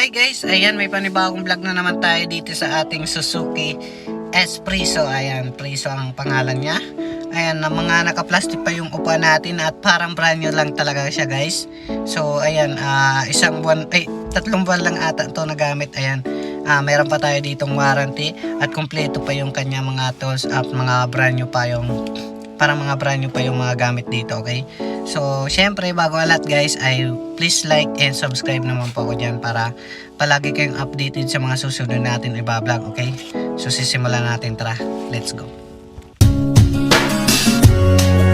Hi guys, ayan may panibagong vlog na naman tayo dito sa ating Suzuki S-Presso. Ayan, Presso ang pangalan niya. Ayan, na mga naka-plastic pa yung upuan natin at parang brand new lang talaga siya guys. So ayan, tatlong buwan lang ata ito nagamit. Ayan, meron pa tayo ditong warranty at kompleto pa yung kanya mga tools at mga brand new pa yung mga gamit dito, okay? So, syempre, bago ang lahat guys, ay please like and subscribe naman po ako dyan para palagi kayong updated sa mga susunod natin iba-vlog, okay? So, sisimulan natin, tara, let's go.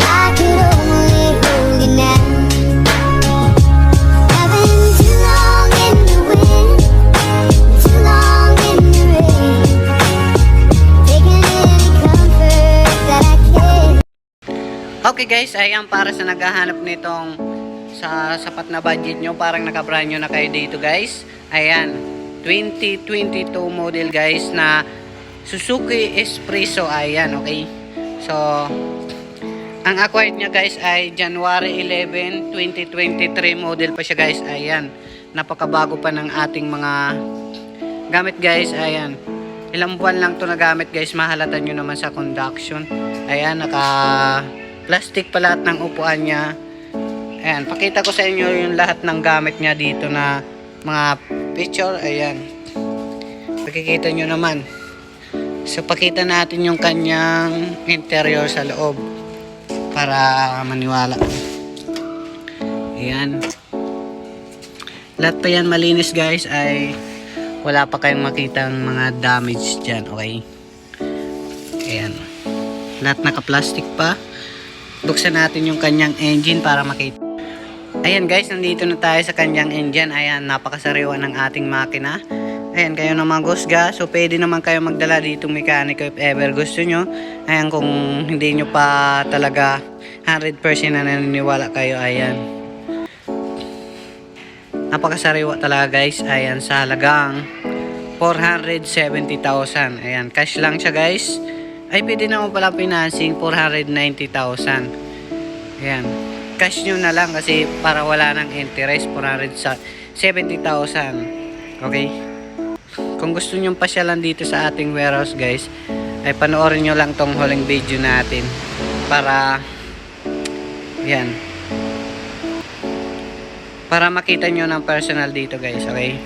I could only hold you now. I've been too long in the wind, too long in the rain, taking any comfort that I can. Okay guys, ayan para sa naghahanap nitong sa sapat na budget nyo, parang naka-brand nyo na kayo dito guys. Ayan, 2022 model guys na Suzuki S-Presso. Ayan, okay. So, ang acquired niya guys ay January 11, 2023 model pa siya guys. Ayan, napakabago pa ng ating mga gamit guys. Ayan, ilang buwan lang to na gamit guys, mahalata nyo naman sa conduction. Ayan, plastic pa lahat ng upuan niya. Ayan, pakita ko sa inyo yung lahat ng gamit niya dito na mga picture. Ayan, pakikita nyo naman. So, pakita natin yung kanyang interior sa loob para maniwala. Ayan, lahat pa yan malinis guys, ay wala pa kayong makitang mga damage dyan, okay? Ayan, lahat naka-plastic pa. Buksan natin yung kanyang engine para makita. Ayan guys, nandito na tayo sa kanyang engine. Ayan, napakasariwa ng ating makina. Ayan, kayo naman gusga. So, pwede naman kayo magdala dito mekaniko if ever gusto nyo. Ayan, kung hindi nyo pa talaga 100% na naniniwala kayo. Ayan, napakasariwa talaga guys. Ayan, sa halagang 470,000. Ayan, cash lang siya guys. Ay, pwede naman pala financing, 490,000. Ayan, cash nyo na lang kasi para wala ng interest, 470,000. Okay, kung gusto nyo pasyalan dito sa ating warehouse guys, ay panoorin nyo lang tong huling video natin para yan, para makita nyo ng personal dito guys, okay?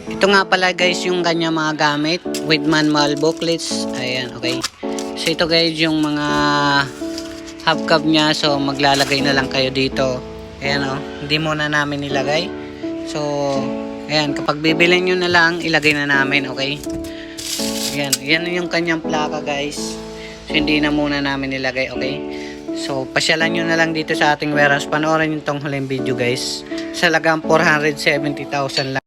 Ito nga pala guys yung kanya mga gamit with manual booklets. Ayan, okay. So ito guys yung mga hubcap nya. So maglalagay na lang kayo dito. Ayan o, hindi muna namin nilagay. So ayan, kapag bibilin nyo na lang, ilagay na namin, okay. Ayan, yan yung kanyang plaka guys. So hindi na muna namin nilagay, okay. So pasyalan nyo na lang dito sa ating warehouse. Panoorin yung tong huling video guys. Sa lagang 470,000